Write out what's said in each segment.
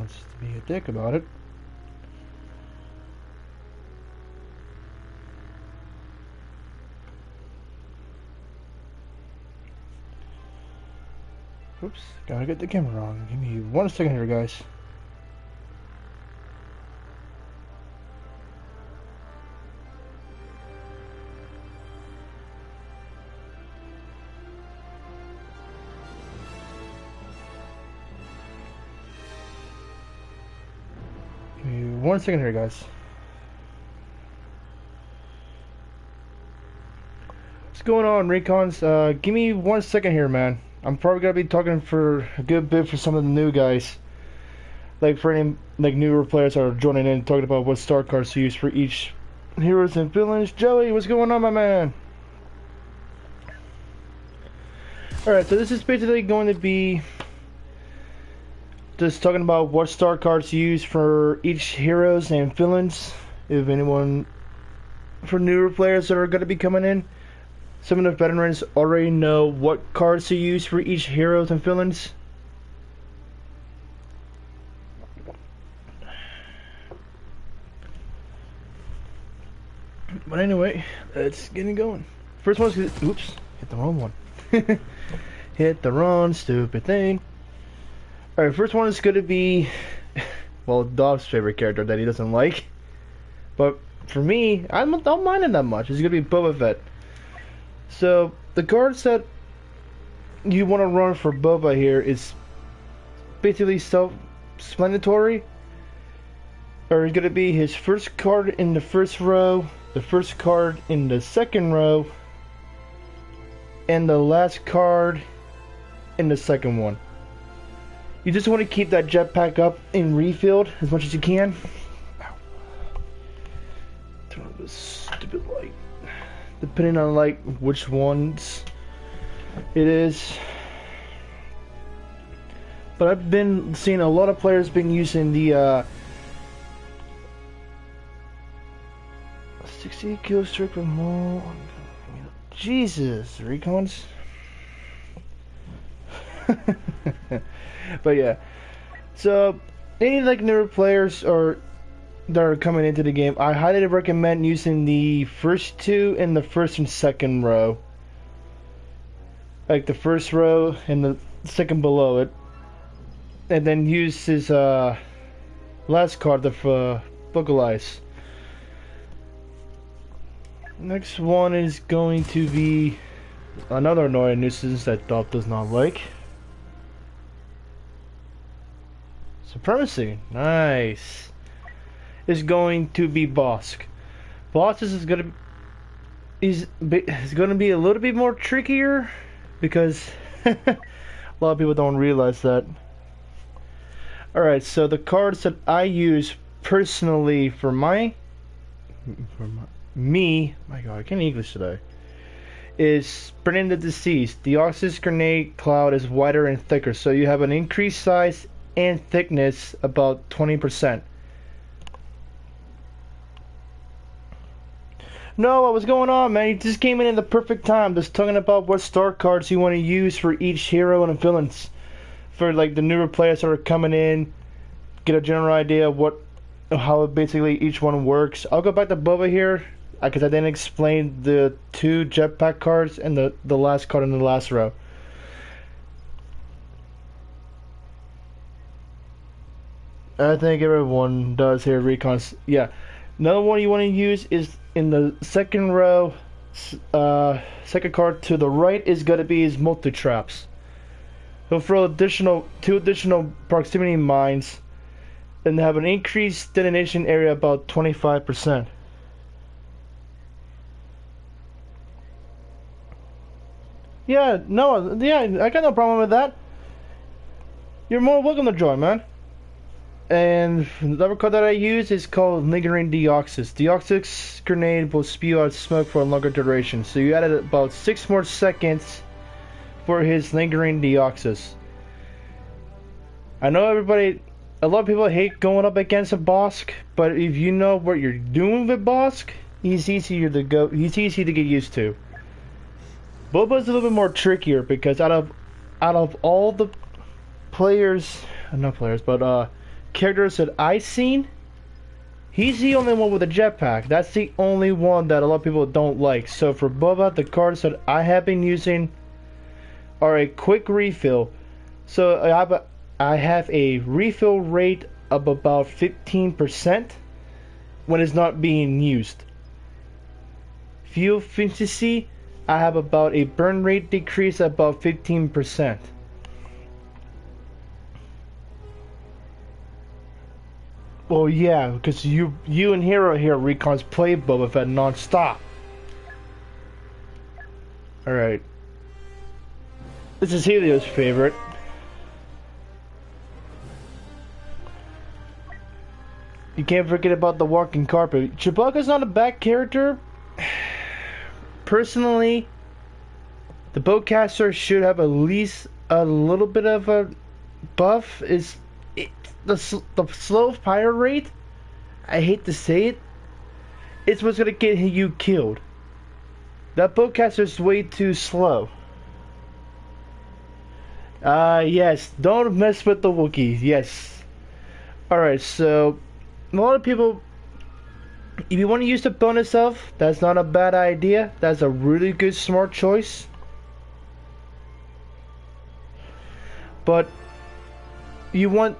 wants to be a dick about it. Oops, gotta get the camera on. Give me 1 second here, guys. Give me 1 second here, guys. What's going on, Recons? Give me 1 second here, man. I'm probably gonna be talking for a good bit for some of the new guys, like for any newer players that are joining in, talking about what StarCards to use for each heroes and villains. Joey, what's going on, my man? All right, so this is basically going to be just talking about what StarCards to use for each heroes and villains. If anyone, for newer players that are going to be coming in. Some of the veterans already know what cards to use for each heroes and villains. But anyway, let's get it going. First one's, oops, hit the wrong one. Hit the wrong stupid thing. Alright, first one is going to be, well, Dobbs' favorite character that he doesn't like. But for me, I don't mind him that much. It's going to be Boba Fett. So, the cards that you want to run for Boba here is basically self-explanatory. Or it's going to be his first card in the first row, the first card in the second row, and the last card in the second one. You just want to keep that jetpack up and refilled as much as you can. Ow. Turn on this stupid light. Depending on which ones it is. But I've been seeing a lot of players been using the 60 kill streak or more. Jesus, Recons. But yeah. So any newer players or that are coming into the game, I highly recommend using the first two in the first and second row. Like the first row and the second below it. And then use his last card, the Vocalize. Next one is going to be another annoying nuisance that Dolph does not like. Supremacy. Nice. Is going to be Bosk. Bosk is gonna be a little bit more trickier because a lot of people don't realize that. Alright, so the cards that I use personally for my god, I can't English today, is Spreading the Disease. The Oxys Grenade Cloud is wider and thicker, so you have an increased size and thickness about 20%. No, what's going on, man? You just came in the perfect time. Just talking about what star cards you want to use for each hero and villains. For the newer players that are coming in, get a general idea of how basically each one works. I'll go back to Boba here, because I didn't explain the two jetpack cards and the last card in the last row. I think everyone does here, Recons. Yeah. Another one you want to use is in the second row, second card to the right is going to be his multi-traps. He'll throw two additional proximity mines and have an increased detonation area about 25%. Yeah, no, yeah, I got no problem with that. You're more welcome to join, man. And the other card that I use is called Lingering Deoxys. Deoxys grenade will spew out smoke for a longer duration. So you added about 6 more seconds for his Lingering Deoxys. I know a lot of people hate going up against a Bosk, but if you know what you're doing with Bosk, he's easy to get used to. Boba's a little bit more trickier because out of all the players, not players, but characters that I've seen, he's the only one with a jetpack. That's the only one that a lot of people don't like. So for Boba, the cards that I have been using are a quick refill. So I have a refill rate of about 15% when it's not being used. Fuel efficiency, I have about a burn rate decrease of about 15%. Well, yeah, because you and Hero here Recon's play Boba Fett non-stop. Alright. This is Helio's favorite. You can't forget about the walking carpet. Chewbacca's not a bad character. Personally, the bowcaster should have at least a little bit of a buff. The slow fire rate, I hate to say it, it's what's gonna get you killed. That bowcaster is way too slow. Yes, don't mess with the Wookiees, yes. Alright, so a lot of people, if you want to use the bonus elf, that's not a bad idea. That's a really good smart choice. But you want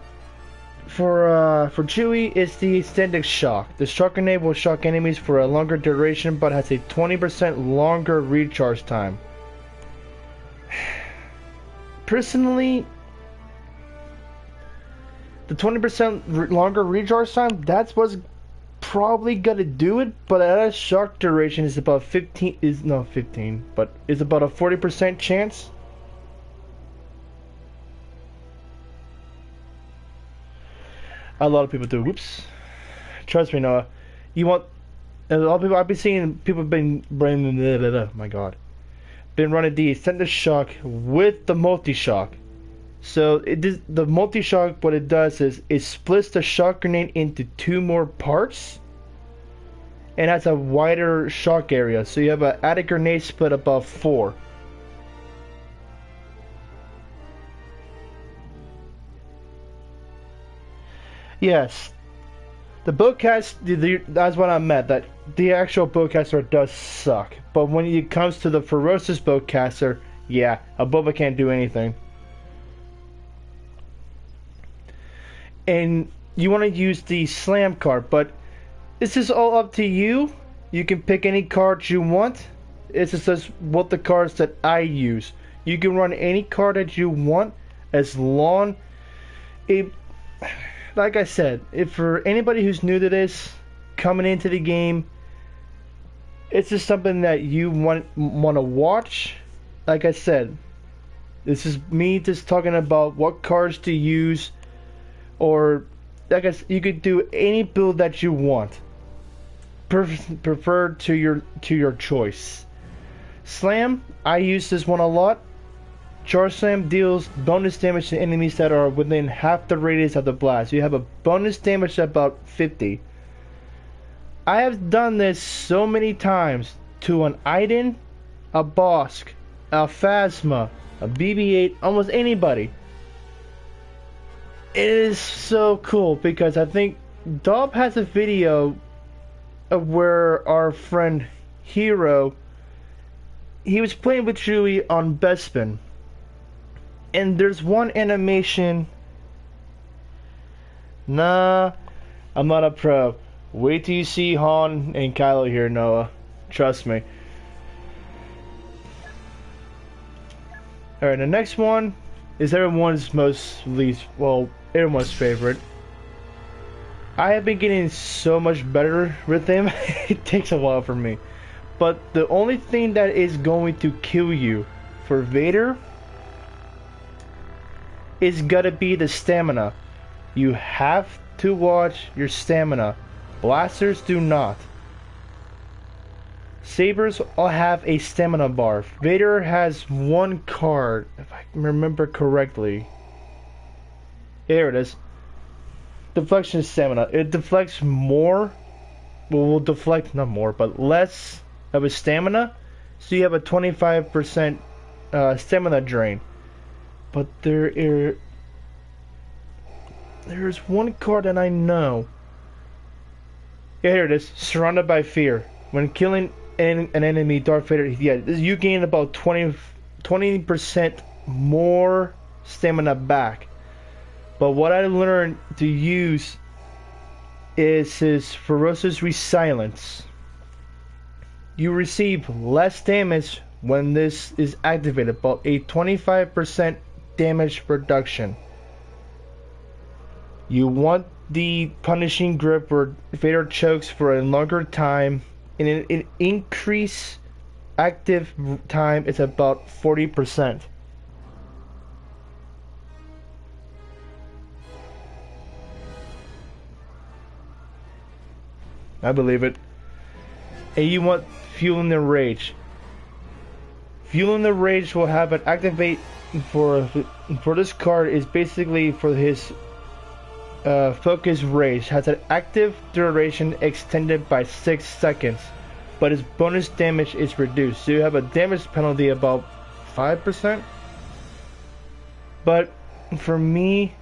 for Chewie, it's the extended shock. The shock grenade will shock enemies for a longer duration, but has a 20% longer recharge time. Personally, the 20% longer recharge time, that's what's probably gonna do it. But that shock duration is about 15. But it's about a 40% chance. A lot of people do. Whoops. Trust me, Noah. You want a lot of people. I've been seeing people been my God, been running the extended shock with the multi shock. So the multi shock. What it does is it splits the shock grenade into 2 more parts, and has a wider shock area. So you have an added grenade split above 4. Yes, the bowcaster, that's what I meant, that the actual bowcaster does suck. But when it comes to the ferocious bowcaster, yeah, a Boba can't do anything. And you want to use the slam card, but this is all up to you. You can pick any cards you want. It's just what the cards that I use. You can run any card that you want as long like I said, if for anybody who's new to this, coming into the game, it's just something that you want to watch. Like I said, this is me just talking about what cards to use, or like I said, you could do any build that you want, preferred to your choice. Slam, I use this one a lot. Charge Slam deals bonus damage to enemies that are within half the radius of the blast. You have a bonus damage of about 50. I have done this so many times to an Iden, a Bosk, a Phasma, a BB-8, almost anybody. It is so cool because I think Dob has a video of where our friend Hero, he was playing with Chewie on Bespin. And there's one animation. Nah, I'm not a pro. Wait till you see Han and Kylo here, Noah. Trust me. Alright, the next one is everyone's everyone's favorite. I have been getting so much better with him. It takes a while for me. But the only thing that is going to kill you for Vader is gotta be the stamina. You have to watch your stamina. Blasters do not. Sabers all have a stamina bar. Vader has one card, if I remember correctly. Here it is. Deflection stamina. It deflects more. Well, will deflect not more, but less of a stamina. So you have a 25% stamina drain. But There's one card that I know. Yeah, here it is. Surrounded by Fear. When killing an enemy, Darth Vader, yeah, you gain about 20% more stamina back. But what I learned to use is his Ferocious Resilience. You receive less damage when this is activated, about a 25% damage reduction. You want the Punishing Grip where Vader chokes for a longer time, and an increase active time is about 40%. I believe it. And you want Fueling the Rage. Fueling the Rage will have an activate for this card is basically for his Focus Rage. Has an active duration extended by 6 seconds, but his bonus damage is reduced. So you have a damage penalty about 5%. But for me,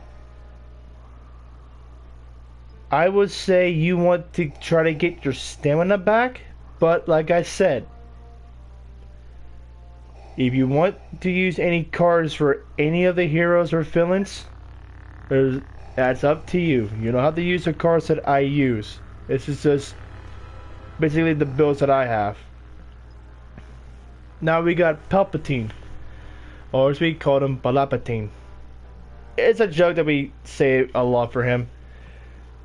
I would say you want to try to get your stamina back, but like I said, if you want to use any cards for any of the heroes or villains, that's up to you. You don't have to use the cards that I use. This is just basically the builds that I have. Now we got Palpatine, or as we call him, Palpatine. It's a joke that we say a lot for him.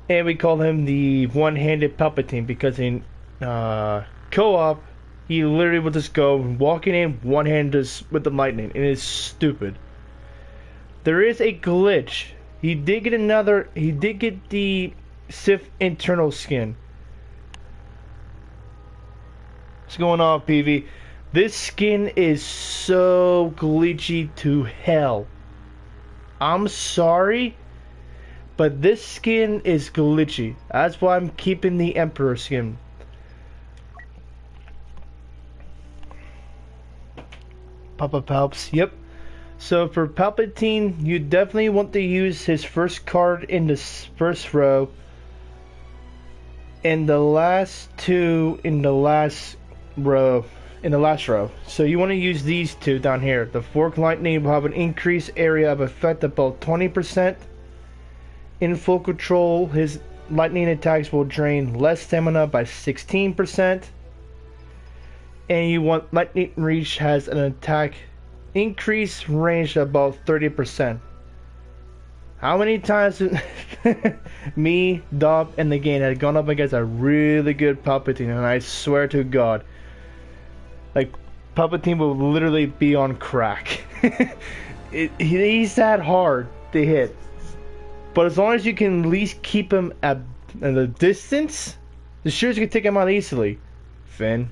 And we call him the one-handed Palpatine because in co-op, he literally will just go walking in one-handed with the lightning. And it's stupid. There is a glitch. He did get the Sith internal skin. What's going on, PV? This skin is so glitchy to hell. I'm sorry, but this skin is glitchy. That's why I'm keeping the Emperor skin. Papa Palps, yep. So for Palpatine, you definitely want to use his first card in the first row, and the last two in the last row. So you want to use these two down here. The Fork Lightning will have an increased area of effect about 20%. In full control, his lightning attacks will drain less stamina by 16%. And you want Lightning Reach has an attack increase range of about 30%. How many times me, Dob, and the game had gone up against a really good Palpatine, and I swear to God, like, Palpatine will literally be on crack. He's that hard to hit. But as long as you can at least keep him at the distance, the shooters can take him out easily. Finn.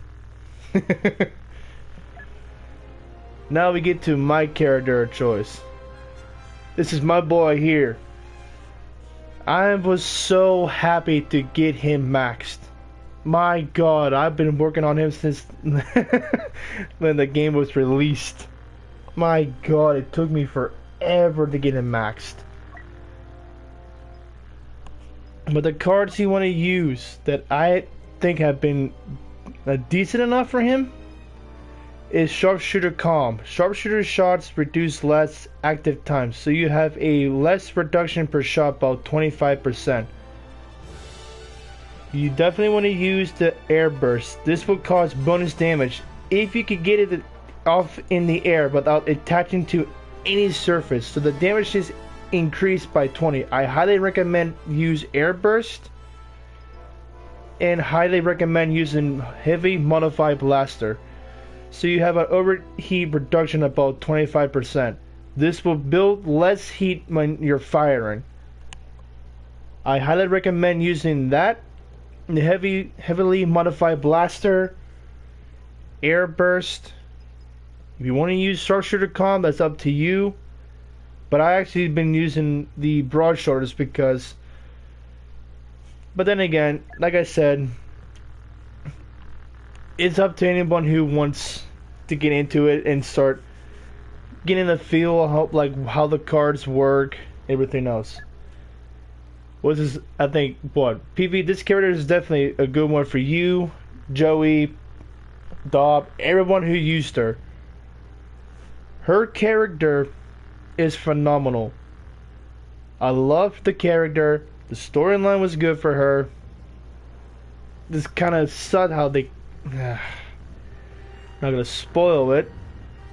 Now we get to my character of choice. This is my boy here. I was so happy to get him maxed. My God, I've been working on him since when the game was released. My God, it took me forever to get him maxed. But the cards you want to use that I think have been decent enough for him is Sharpshooter Calm. Sharpshooter shots reduce less active time, so you have a less reduction per shot, about 25%. You definitely want to use the Air Burst. This will cause bonus damage if you could get it off in the air without attaching to any surface, so the damage is increased by 20. I highly recommend use Air Burst, and highly recommend using Heavy Modified Blaster. So you have an overheat reduction about 25%. This will build less heat when you're firing. I highly recommend using that, the heavily modified blaster, Air Burst. If you want to use Sharpshooter Calm, that's up to you. But I actually been using the broad shoulders because. But then again, like I said, it's up to anyone who wants to get into it and start getting the feel of how the cards work, everything else. Was this, I think, what? PV, this character is definitely a good one for you, Joey, Dob, everyone who used her. Her character is phenomenal. I loved the character. The storyline was good for her. This kind of sucked how they... I'm not going to spoil it.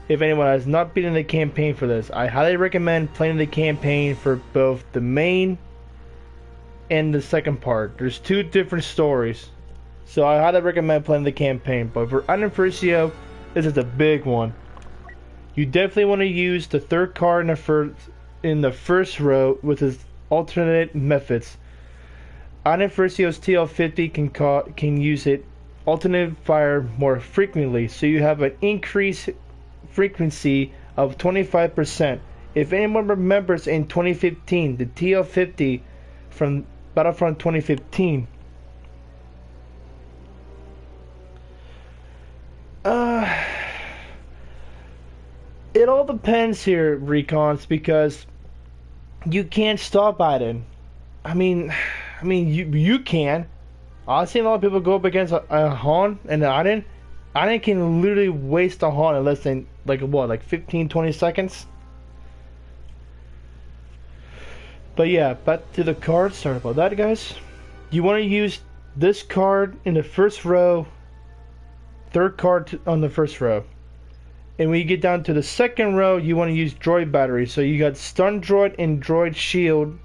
If anyone has not been in the campaign for this, I highly recommend playing the campaign for both the main and the second part. There's two different stories. So I highly recommend playing the campaign. But for Anivercio, this is a big one. You definitely want to use the third card in the first row with his alternate methods. Anivercio's TL50 can use it alternate fire more frequently, so you have an increased frequency of 25%. If anyone remembers in 2015, the TL50 from Battlefront 2015, it all depends here, Recons, because you can't stop Biden. I mean, you can. I've seen a lot of people go up against a Han and Iden. Iden can literally waste a Han in less than, like 15, 20 seconds. But yeah, back to the cards. Sorry about that, guys. You want to use this card in the first row, third card on the first row. And when you get down to the second row, you want to use droid battery. So you got stun droid and droid shield.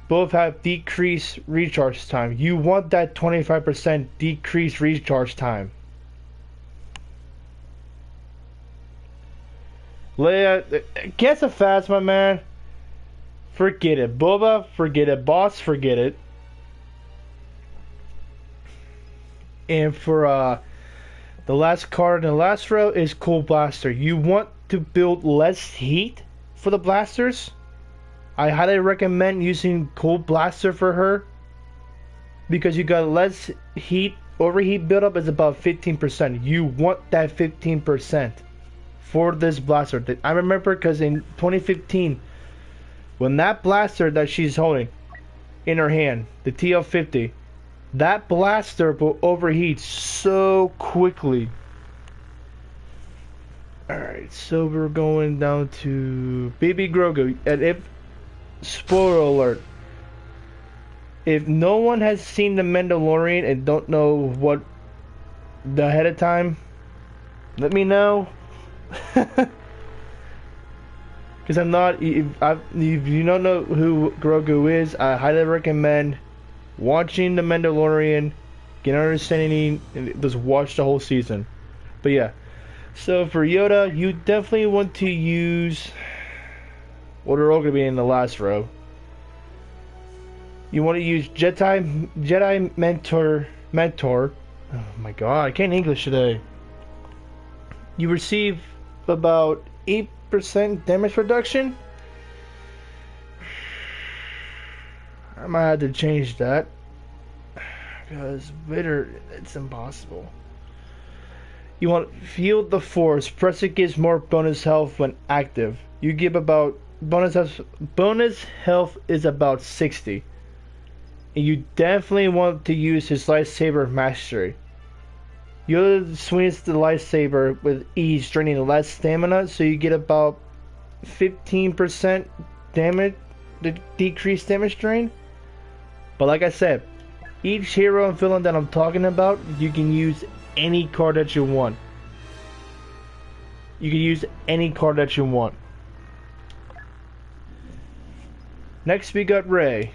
Both have decreased recharge time. You want that 25% decreased recharge time. Leia, guess a fast, my man. Forget it. Boba, forget it. Boss, forget it. And for the last card in the last row is Cool Blaster. You want to build less heat for the blasters. I highly recommend using Cool Blaster for her because you got less heat. Overheat buildup is about 15%. You want that 15% for this blaster. I remember because in 2015, when that blaster that she's holding in her hand, the TL50, that blaster will overheat so quickly. Alright, so we're going down to Baby Grogu. And if, spoiler alert, if no one has seen The Mandalorian and don't know what the ahead of time, let me know. Because I'm not, if you don't know who Grogu is, I highly recommend watching The Mandalorian, get an understanding, and just watch the whole season. But yeah, so for Yoda, you definitely want to use, well, they're all going to be in the last row. You want to use Jedi Mentor. Oh my god, I can't English today. You receive about 8% damage reduction. I might have to change that because Vader, it's impossible. You want Feel the Force. Press it gives more bonus health when active. You give about bonus health is about 60. And you definitely want to use his lightsaber mastery. Yoda swings the lightsaber with ease, draining less stamina, so you get about 15% damage, the decreased damage drain. But like I said, each hero and villain that I'm talking about, you can use any card that you want. You can use any card that you want. Next we got Rey.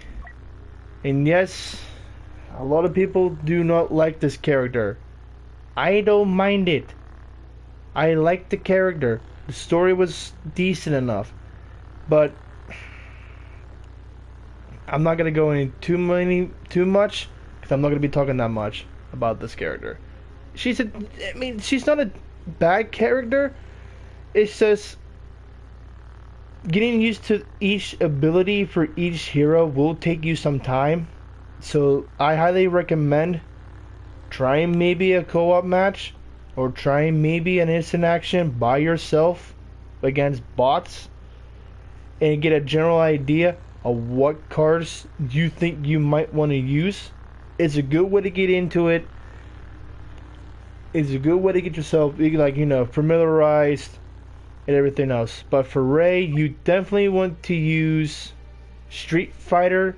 And yes, a lot of people do not like this character. I don't mind it. I like the character. The story was decent enough. But I'm not gonna go into too much because I'm not gonna be talking that much about this character. She's not a bad character. It's just getting used to each ability for each hero will take you some time. So I highly recommend trying maybe a co-op match or trying maybe an instant action by yourself against bots and get a general idea of what cards you think you might want to use. It's a good way to get into it. It's a good way to get yourself, like, familiarized and everything else. But for Ray, you definitely want to use Street Fighter.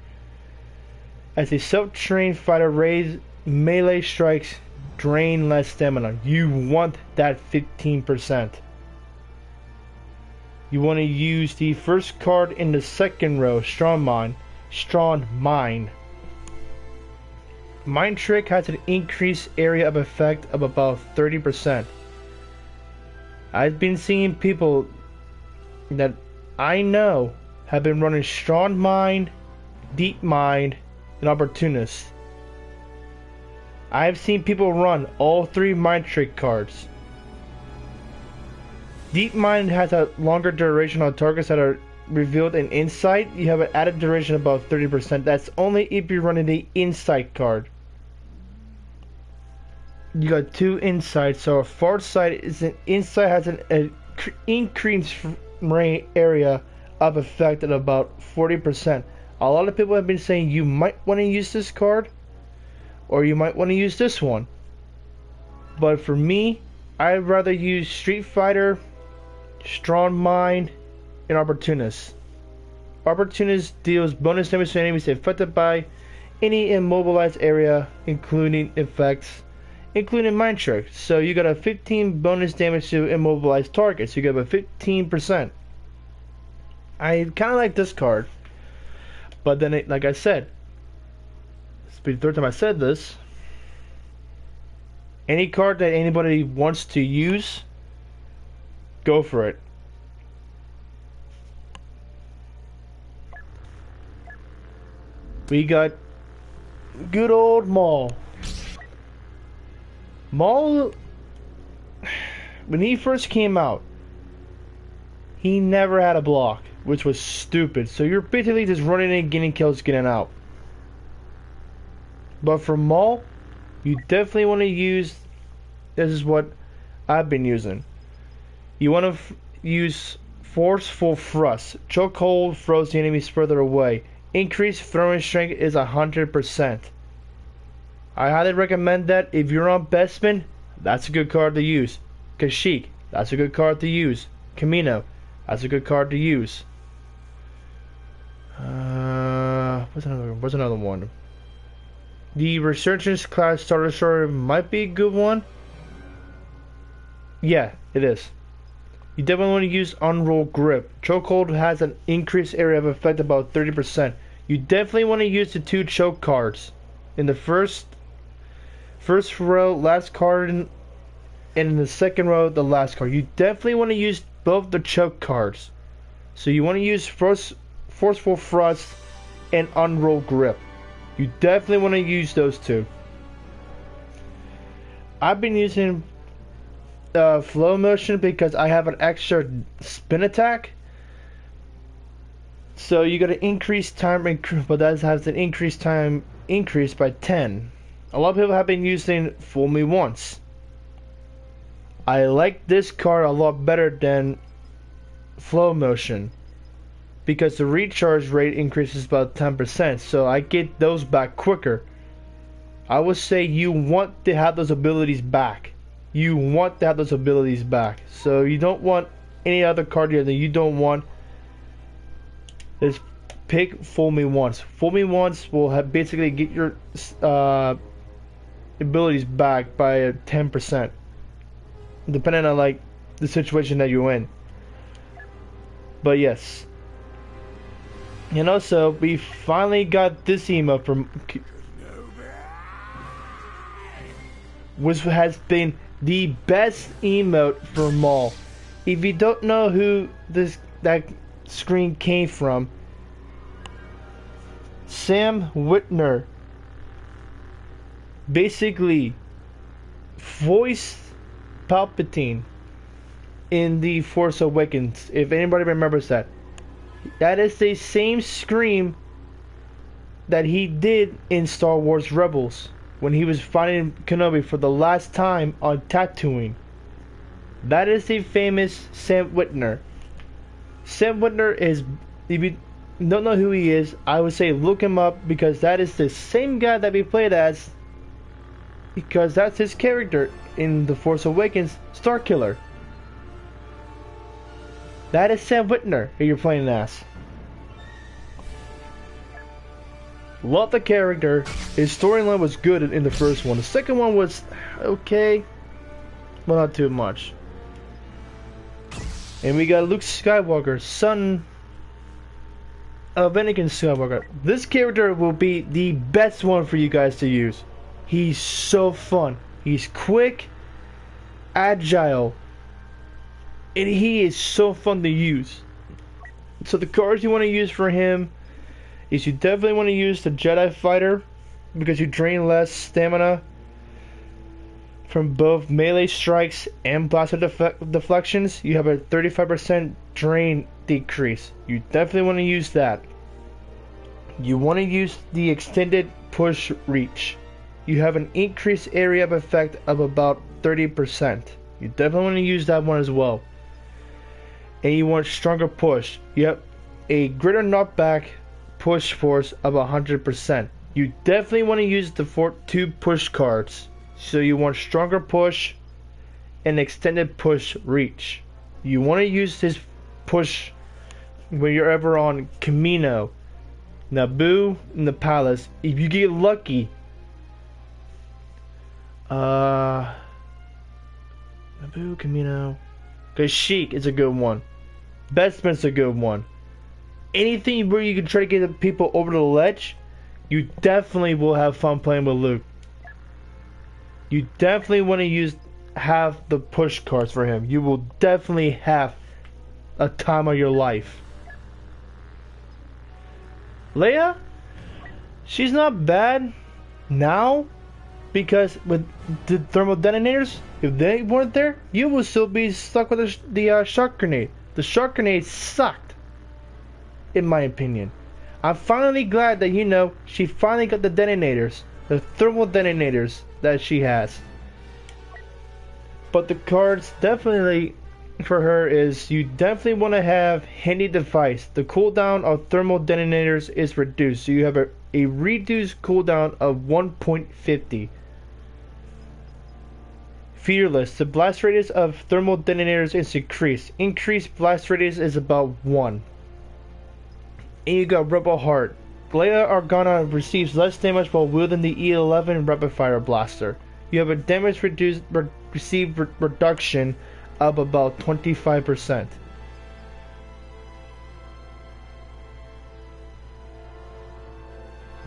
As a self-trained fighter, Ray's melee strikes drain less stamina. You want that 15%. You want to use the first card in the second row, Strong Mind. Mind Trick has an increased area of effect of about 30%. I've been seeing people that I know have been running Strong Mind, Deep Mind, and Opportunist. I've seen people run all 3 Mind Trick cards. Deep Mind has a longer duration on targets that are revealed in Insight. You have an added duration of about 30%. That's only if you're running the Insight card. You got 2 Insights, so a Far Sight is an Insight has an increased area of effect at about 40%. A lot of people have been saying you might want to use this card, or you might want to use this one. But for me, I'd rather use Street Fighter, Strong Mind, and Opportunist. Opportunist deals bonus damage to enemies affected by any immobilized area, including effects, including Mind Trick. So you got a 15 bonus damage to immobilized targets. You got a 15%. I kind of like this card, but then like I said, it's the 3rd time I said this. Any card that anybody wants to use, go for it. We got good old Maul. Maul, when he first came out, he never had a block, which was stupid. So you're basically just running in, getting kills, getting out. But for Maul, you definitely want to use, this is what I've been using. You want to use Forceful Thrust. Chokehold throws the enemies further away. Increased throwing strength is 100%. I highly recommend that. If you're on Bestman, that's a good card to use. Kashyyyk, that's a good card to use. Kamino, that's a good card to use. What's another one? The Resurgence class starter story might be a good one. Yeah, it is. You definitely want to use Unroll Grip. Chokehold has an increased area of effect about 30%. You definitely want to use the 2 choke cards. In the first row, last card, and in the second row, the last card. You definitely want to use both the choke cards. So you want to use Forceful Thrust and Unroll Grip. You definitely want to use those 2. I've been using Flow Motion because I have an extra spin attack. So you got to increase time, but that has an increased time increased by 10. A lot of people have been using Fool Me Once. I like this card a lot better than Flow Motion because the recharge rate increases about 10%, so I get those back quicker. I would say you want to have those abilities back. You want to have those abilities back. So you don't want any other card that you don't want. Just pick Fool Me Once. Fool Me Once will basically get your abilities back by 10%, depending on like the situation that you're in. But yes, and also we finally got this emote from, which has been the best emote for Maul. If you don't know who that screen came from, Sam Witwer basically voiced Palpatine in The Force Awakens. If anybody remembers that, that is the same scream that he did in Star Wars Rebels when he was fighting Kenobi for the last time on Tatooine. That is the famous Sam Witwer. Sam Witwer is, don't know who he is, I would say look him up, because that is the same guy that we played as, because that's his character in The Force Awakens, Starkiller. That is Sam Witwer who you're playing as. Love the character. His storyline was good in the first one. The second one was okay, but not too much. And we got Luke Skywalker, son of Anakin Skywalker. This character will be the best one for you guys to use. He's so fun. He's quick, agile, and he is so fun to use. So the cards you want to use for him is you definitely want to use the Jedi Fighter, because you drain less stamina from both melee strikes and blaster deflections. You have a 35% drain decrease. You definitely want to use that. You want to use the extended push reach. You have an increased area of effect of about 30%. You definitely want to use that one as well. And you want stronger push. You have a greater knockback push force of 100%. You definitely want to use the two push cards. So you want stronger push and extended push reach. You want to use his push when you're ever on Camino, Naboo, and the Palace. If you get lucky, Naboo, Camino, Kashyyyk is a good one. Bespin's a good one. Anything where you can try to get the people over the ledge, you definitely will have fun playing with Luke. You definitely want to have the push cards for him. You will definitely have a time of your life. Leia, she's not bad now, because with the thermal detonators, if they weren't there, you would still be stuck with the shock grenade. The shock grenade sucked, in my opinion. I'm finally glad that, you know, she finally got the detonators, the thermal detonators that she has. But the cards definitely for her is, you definitely want to have handy device. The cooldown of thermal detonators is reduced, so you have a reduced cooldown of 1.50. Fearless. The blast radius of thermal detonators is increased. Increased blast radius is about 1. And you got Rebel Heart. Leia Organa receives less damage while wielding the E11 rapid fire blaster. You have a damage received reduction of about 25%.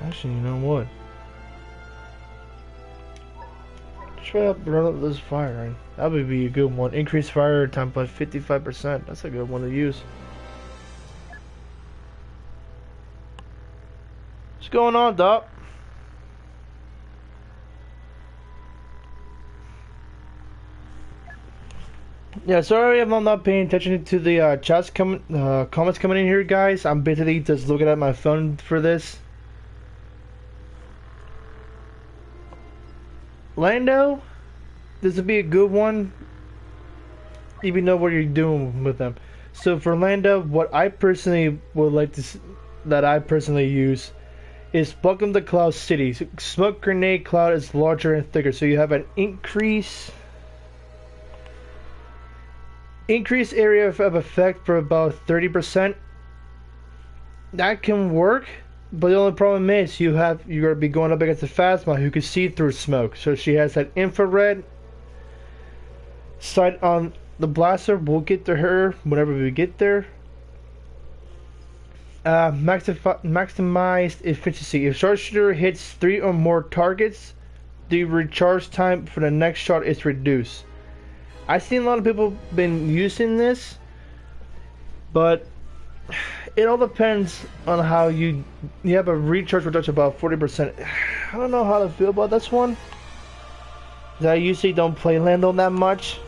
Actually, you know what? Try to run up this fire ring. That would be a good one. Increase fire time by 55%. That's a good one to use. What's going on, Doc? Yeah, sorry I'm not paying attention to the comments coming in here, guys. I'm basically just looking at my phone for this. Lando, this would be a good one if you know what you're doing with them. So for Lando, what I personally would like to that I personally use is Welcome to Cloud City. Smoke grenade cloud is larger and thicker, so you have an increased area of effect for about 30%. That can work, but the only problem is you're gonna be going up against a Phasma who can see through smoke. So she has that infrared sight on the blaster. We'll get to her whenever we get there. Maximized efficiency. If sharpshooter hits 3 or more targets, the recharge time for the next shot is reduced. I've seen a lot of people been using this, but it all depends on how you have a recharge reduction about 40%. I don't know how to feel about this one, because I usually don't play Lando that much.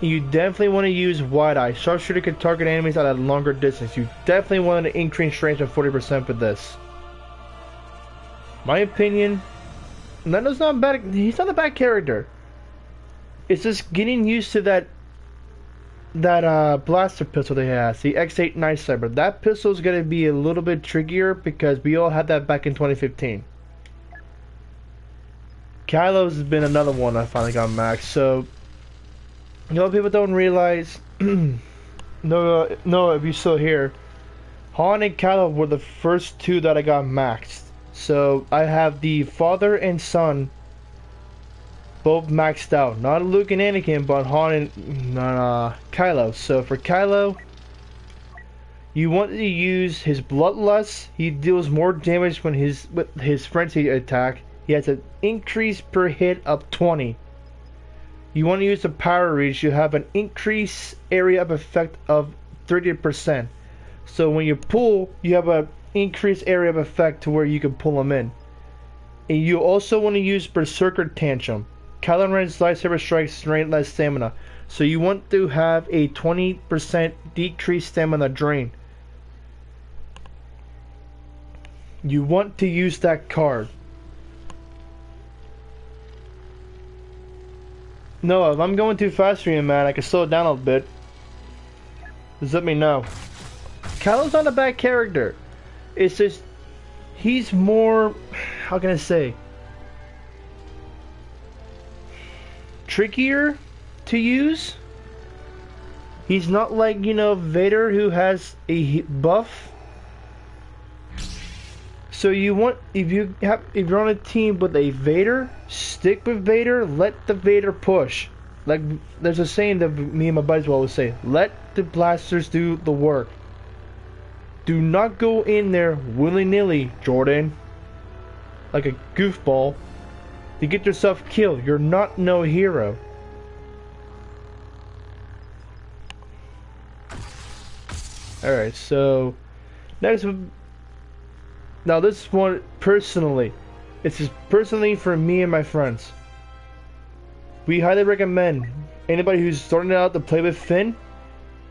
You definitely want to use Wide Eye. Sharpshooter can target enemies at a longer distance. You definitely want to increase range of 40% for this. My opinion, Lando's not bad. He's not a bad character. It's just getting used to that that blaster pistol they have, the X8 Night Cyber. That pistol is gonna be a little bit trickier because we all had that back in 2015. Kylo's has been another one I finally got maxed. So, you know, people don't realize. No, if you're still here, Han and Kylo were the first two that I got maxed. So I have the father and son both maxed out. Not Luke and Anakin, but Han and Kylo. So for Kylo, you want to use his Bloodlust. He deals more damage when with his frenzy attack. He has an increase per hit of 20. You want to use the Power Reach. You have an increased area of effect of 30%. So when you pull, you have an increased area of effect to where you can pull them in. And you also want to use Berserker Tantrum. Kylo Ren's lightsaber strikes drain less stamina. So you want to have a 20% decreased stamina drain. You want to use that card. No, if I'm going too fast for you, man, I can slow it down a little bit. Just let me know. Kylo's not a bad character. It's just, he's more, how can I say, trickier to use. He's not like, you know, Vader, who has a buff. So you want, if you're on a team with a Vader, stick with Vader. Let the Vader push. Like there's a saying that me and my buddies will always say: let the blasters do the work. Do not go in there willy-nilly, Jordan, like a goofball, to get yourself killed. You're not no hero. Alright, so next, now this one personally, it's just personally for me and my friends. We highly recommend anybody who's starting out to play with Finn,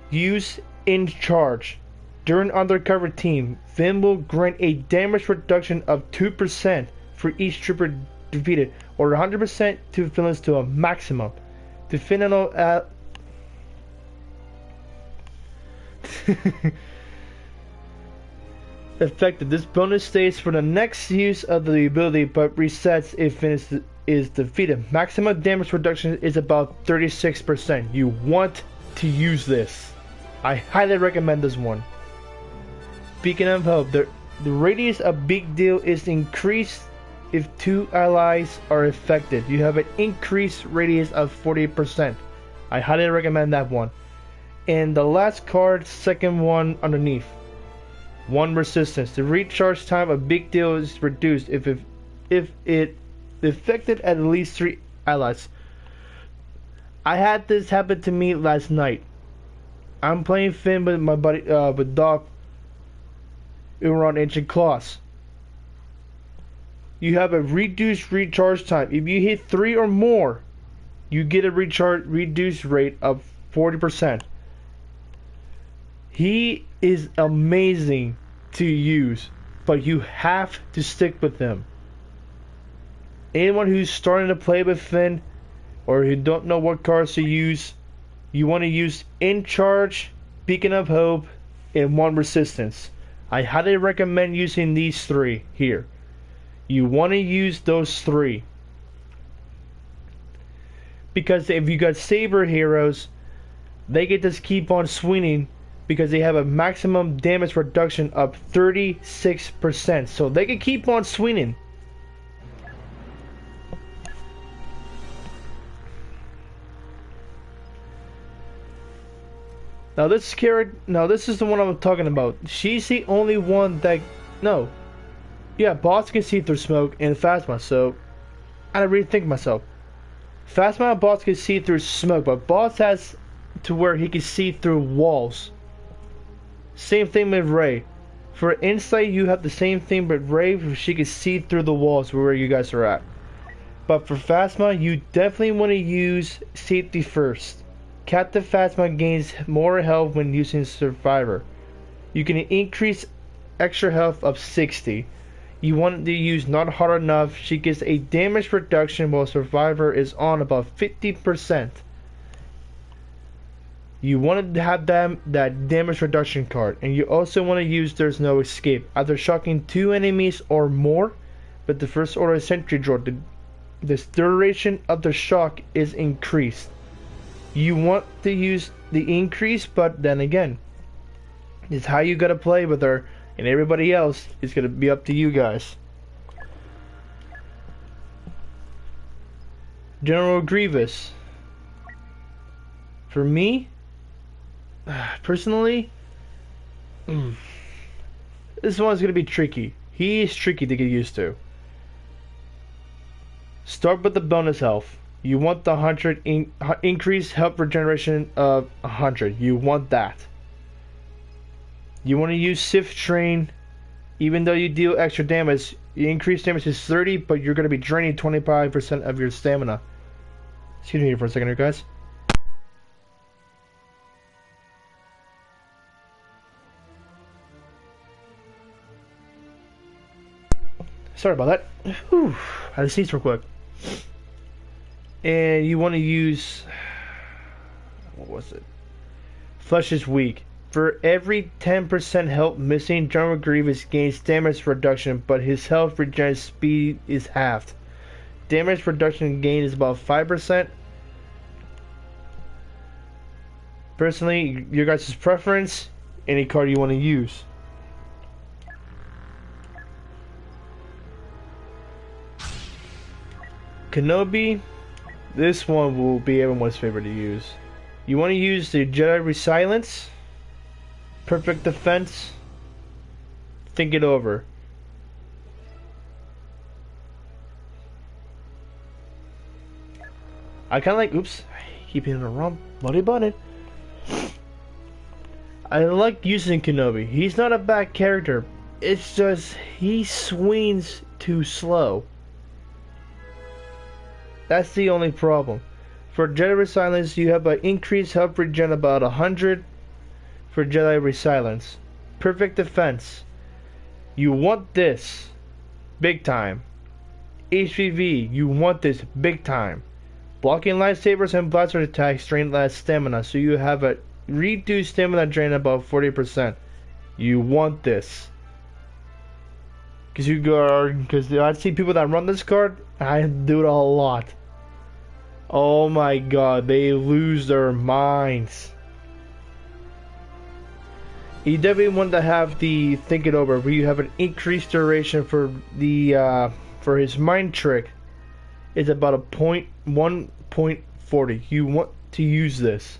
use In Charge. During undercover team, Finn will grant a damage reduction of 2% for each trooper defeated, or 100% to villains to a maximum. To Finn and all effective. This bonus stays for the next use of the ability, but resets if Finn is defeated. Maximum damage reduction is about 36%. You want to use this. I highly recommend this one. Beacon of Hope. The radius of Big Deal is increased if 2 allies are affected. You have an increased radius of 40%. I highly recommend that one. And the last card, second one underneath. 1 resistance. The recharge time of Big Deal is reduced if it affected at least 3 allies. I had this happen to me last night. I'm playing Finn with my buddy, with Doc. We were on Ancient Claws. You have a reduced recharge time. If you hit 3 or more, you get a reduced rate of 40%. He is amazing to use, but you have to stick with him. Anyone who's starting to play with Finn, or who don't know what cards to use, you want to use In Charge, Beacon of Hope, and 1 resistance. I highly recommend using these 3 here. You want to use those 3. Because if you got Saber heroes, they get to keep on swinging because they have a maximum damage reduction of 36%. So they can keep on swinging. Now this is the one I'm talking about. She's the only one that, no. Yeah, Boss can see through smoke and Phasma, so I had to rethink myself. Phasma and Boss can see through smoke, but Boss has to where he can see through walls. Same thing with Rey. For Insight, you have the same thing, but Rey, she can see through the walls where you guys are at. But for Phasma, you definitely want to use safety first. Captain Phasma gains more health when using Survivor. You can increase extra health of 60. You want to use Not Hard Enough. She gets a damage reduction while Survivor is on about 50%. You want to have that damage reduction card, and you also want to use There's No Escape, either shocking 2 enemies or more. But the first order sentry draw, the duration of the shock is increased. You want to use the increase, but then again, it's how you gotta play with her, and everybody else is gonna be up to you guys. General Grievous. For me, personally, this one's gonna be tricky. He is tricky to get used to. Start with the bonus health. You want the 100 increased health regeneration of 100. You want that. You want to use Sith Train. Even though you deal extra damage, your increased damage is 30, but you're going to be draining 25% of your stamina. Excuse me for a second here, guys. Sorry about that. Whew. I had to sneeze real quick. And you want to use, what was it? Flesh is weak. For every 10% health missing, General Grievous gains damage reduction, but his health regeneration speed is halved. Damage reduction gain is about 5%. Personally, your guys' preference, any card you want to use. Kenobi, this one will be everyone's favorite to use. You want to use the Jedi Resilience, Perfect Defense. Think it over. I kind of like, oops, I keep hitting the wrong bloody button. I like using Kenobi. He's not a bad character. It's just he swings too slow. That's the only problem. For Jedi Resilience, you have an increased health regen about 100 for Jedi Resilience. Perfect Defense. You want this big time. HVV, you want this big time. Blocking lightsabers and blaster attacks drain less stamina, so you have a reduced stamina drain about 40%. You want this. Because I see people that run this card, I do it a lot. Oh my god, they lose their minds. You definitely want to have the think it over, where you have an increased duration for the for his mind trick. It's about a 1.40. You want to use this.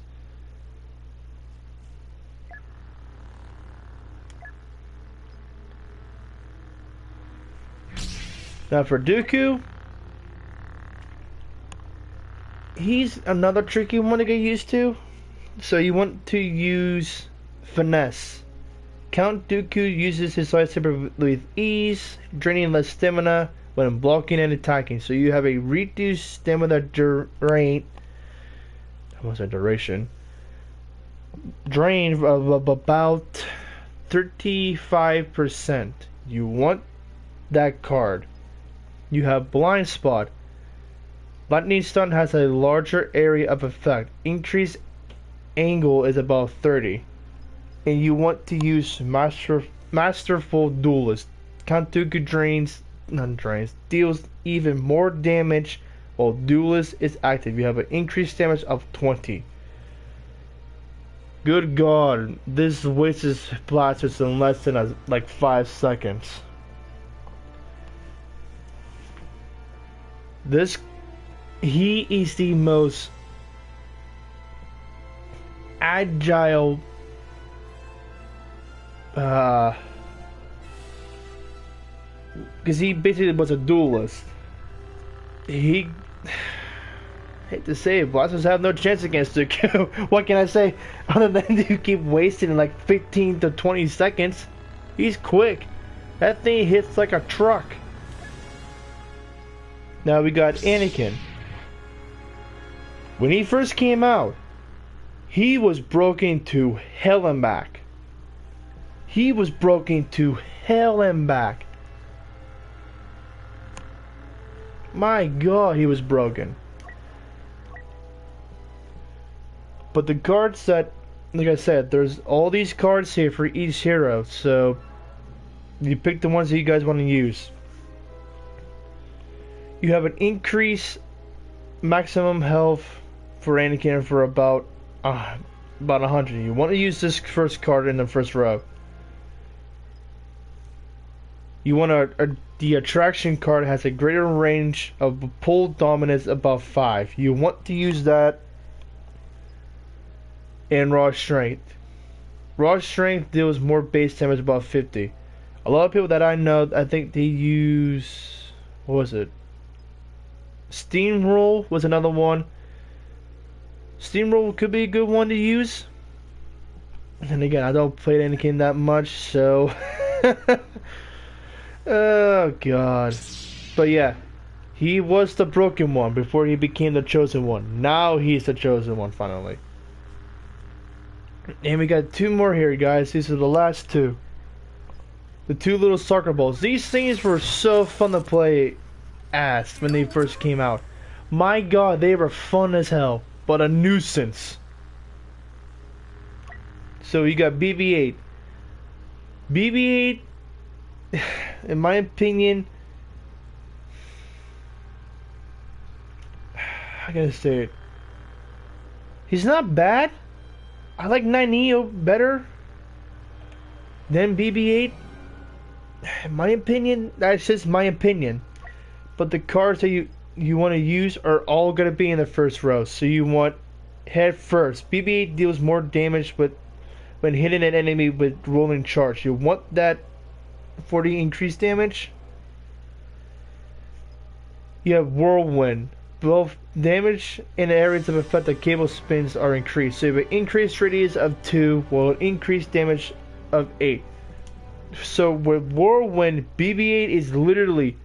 Now for Dooku, he's another tricky one to get used to. So you want to use Finesse. Count Dooku uses his lightsaber with ease, draining less stamina when blocking and attacking. So you have a reduced stamina drain. What's that duration? Drain of about 35%. You want that card. You have Blind Spot. Lightning Stun has a larger area of effect. Increased angle is about 30. And you want to use Masterful Duelist. Count Dooku deals even more damage while Duelist is active. You have an increased damage of 20. Good god, this wastes blasters in less than like 5 seconds. He is the most agile because he basically was a duelist. I hate to say it, blasters have no chance against Dooku. What can I say other than you keep wasting in like 15 to 20 seconds? He's quick. That thing hits like a truck. Now we got Anakin. When he first came out, he was broken to hell and back. He was broken to hell and back. My god, he was broken. But the cards that, like I said, there's all these cards here for each hero, so you pick the ones that you guys want to use. You have an increase maximum health for Anakin for about 100. You want to use this first card in the first row. You want the attraction card has a greater range of pull dominance above 5. You want to use that in raw strength. Raw strength deals more base damage above 50. A lot of people that I know, I think they use, what was it? Steamroll was another one. Steamroll could be a good one to use. And again, I don't play Anakin that much, so oh god. But yeah, he was the broken one before he became the chosen one. Now he's the chosen one finally. And we got 2 more here, guys. These are the last 2. The 2 little soccer balls. These things were so fun to play as when they first came out. My god, they were fun as hell, but a nuisance. So you got BB-8. BB-8, in my opinion, how can I say it? He's not bad. I like 9EO better than BB-8. In my opinion, that's just my opinion. But the cards that you want to use are all going to be in the first row. So you want head first. BB-8 deals more damage when hitting an enemy with rolling charge. You want that for the increased damage. You have Whirlwind. Both damage and areas of effect that cable spins are increased. So you have an increased radius of 2 while an increased damage of 8. So with Whirlwind, BB-8 is literally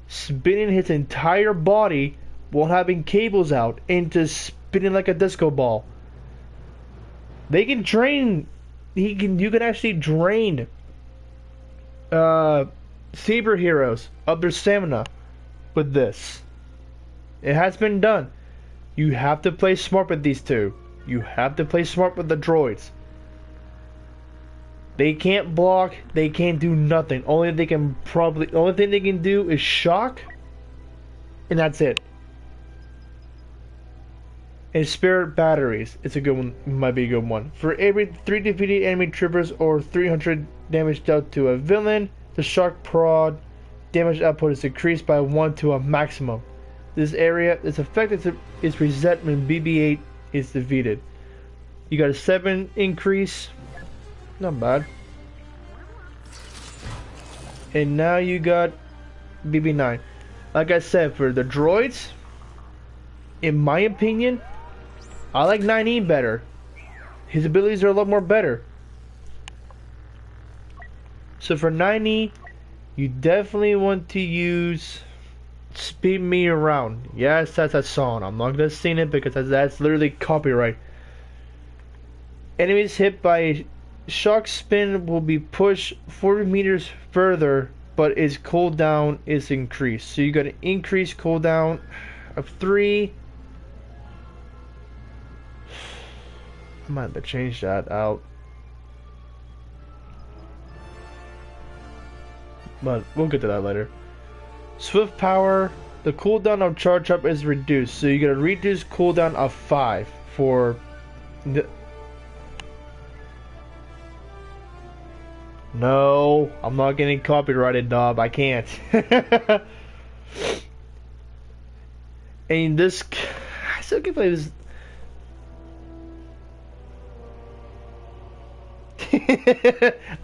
spinning his entire body while having cables out and just spinning like a disco ball. They can drain. You can actually drain Saber heroes of their stamina with this. It has been done. You have to play smart with these 2. You have to play smart with the droids. They can't block. They can't do nothing. Only thing they can do is shock, and that's it. And spirit batteries. It's a good one. Might be a good one. For every 3 defeated enemy troopers or 300 damage dealt to a villain, the shock prod damage output is increased by 1 to a maximum. This effect is reset when BB-8 is defeated. You got a 7 increase. Not bad. And now you got BB-9. Like I said, for the droids, in my opinion, I like 9E better. His abilities are a lot more better. So for 9E, you definitely want to use Speed Me Around. Yes, that's a song. I'm not gonna sing it because that's literally copyright. Enemies hit by shock spin will be pushed 40 meters further, but its cooldown is increased. So you got an increased cooldown of 3. I might have to change that out. But we'll get to that later. Swift power, the cooldown of charge up is reduced. So you get a reduced cooldown of 5 for the. No, I'm not getting copyrighted, Dob. I can't. And this, I still can play this.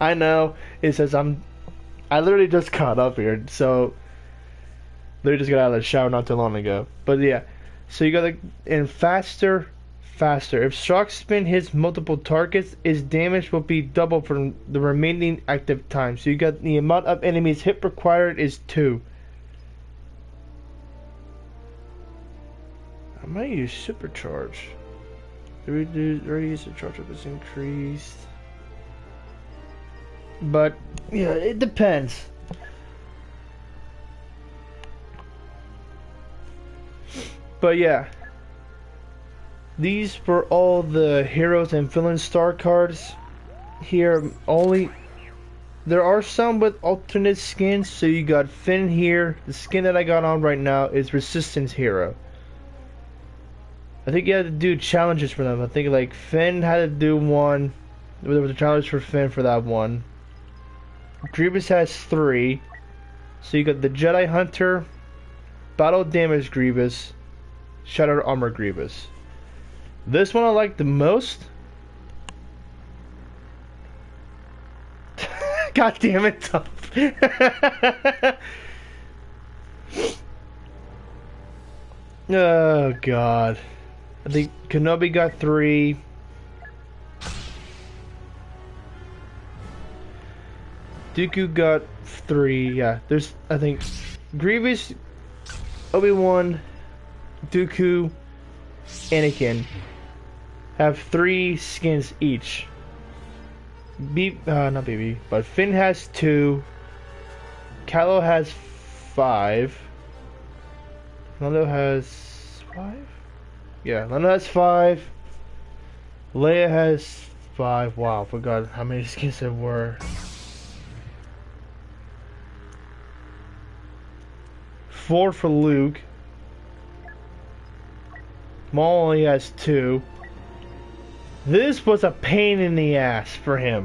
I know. It says I literally just caught up here, so literally just got out of the shower not too long ago. But yeah, so you gotta and faster. If shock spin hits multiple targets, its damage will be double for the remaining active time. So you got the amount of enemies hit required is 2. I might use supercharge. The radius of charge up is increased. But yeah, it depends. But yeah. These for all the heroes and villain star cards. Here only there are some with alternate skins, so you got Finn here. The skin that I got on right now is Resistance Hero. I think you had to do challenges for them. I think like Finn had to do one. There was a challenge for Finn for that one. Grievous has 3. So you got the Jedi Hunter, Battle Damage Grievous, Shattered Armor Grievous. This one I like the most. God damn it, Top. Oh god. I think Kenobi got 3. Dooku got 3. Yeah, there's I think Grievous, Obi-Wan, Dooku, Anakin have 3 skins each. Not BB, but Finn has 2. Kylo has 5. Lando has 5? Yeah, Lando has 5. Leia has 5. Wow, forgot how many skins there were. 4 for Luke. Maul only has 2. This was a pain in the ass for him.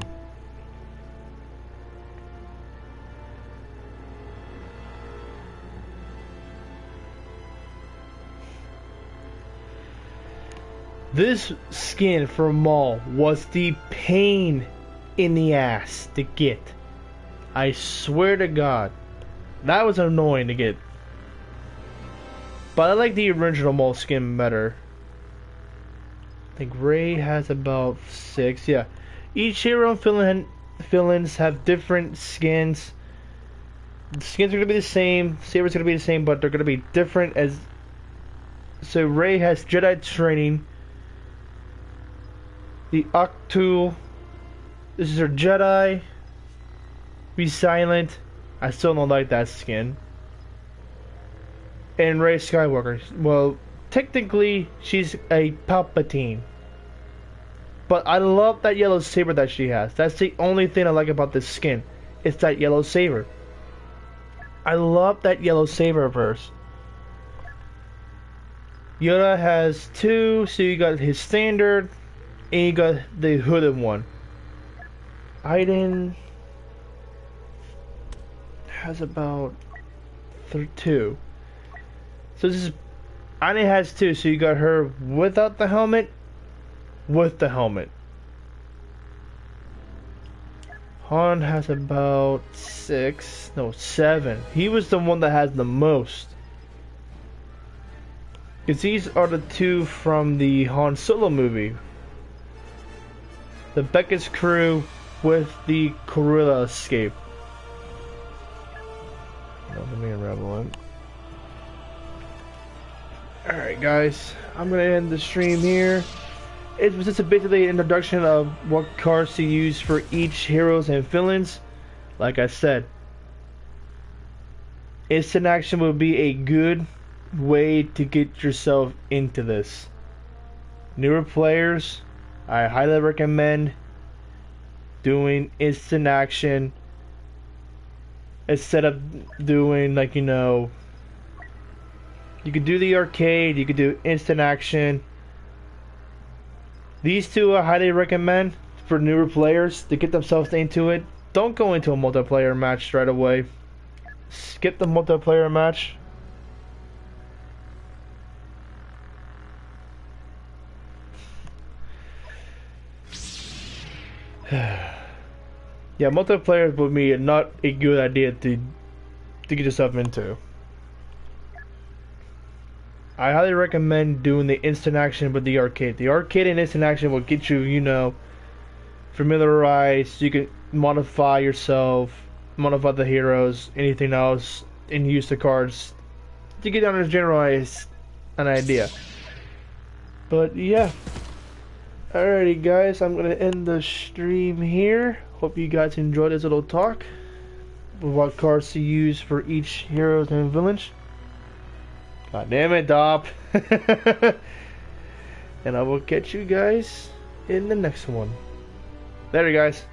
This skin for Maul was the pain in the ass to get. I swear to God. That was annoying to get. But I like the original Maul skin better. I think Rey has about 6. Yeah. Each hero and villains have different skins. The skins are going to be the same. Sabers going to be the same, but they're going to be different as... So Rey has Jedi Training. The Octul. This is her Jedi. Be Silent. I still don't like that skin. And Rey Skywalker. Well, technically, she's a Palpatine. But I love that yellow saber that she has. That's the only thing I like about this skin. It's that yellow saber. I love that yellow saber of hers. Yoda has 2, so you got his standard, and you got the hooded one. Aiden has about 2. So this is Aiden has 2, so you got her without the helmet, with the helmet. Han has about 6, no 7. He was the one that has the most. Because these are the 2 from the Han Solo movie. The Beckett's crew with the Gorilla escape. Let me unravel it. Alright guys, I'm going to end the stream here. It was just basically an introduction of what cards to use for each heroes and villains. Like I said, instant action would be a good way to get yourself into this. Newer players, I highly recommend doing instant action instead of doing, like, you know, you could do the arcade, you could do instant action. These 2 I highly recommend for newer players to get themselves into it. Don't go into a multiplayer match right away. Skip the multiplayer match. Yeah, multiplayer would be not a good idea to get yourself into. I highly recommend doing the instant action with the arcade. The arcade and instant action will get you, you know, familiarized. You can modify yourself, modify the heroes, anything else, and use the cards to get down to generalize an idea. But yeah. Alrighty guys, I'm gonna end the stream here. Hope you guys enjoyed this little talk with what cards to use for each heroes and villains. God damn it, Dop. And I will catch you guys in the next one. Later, guys.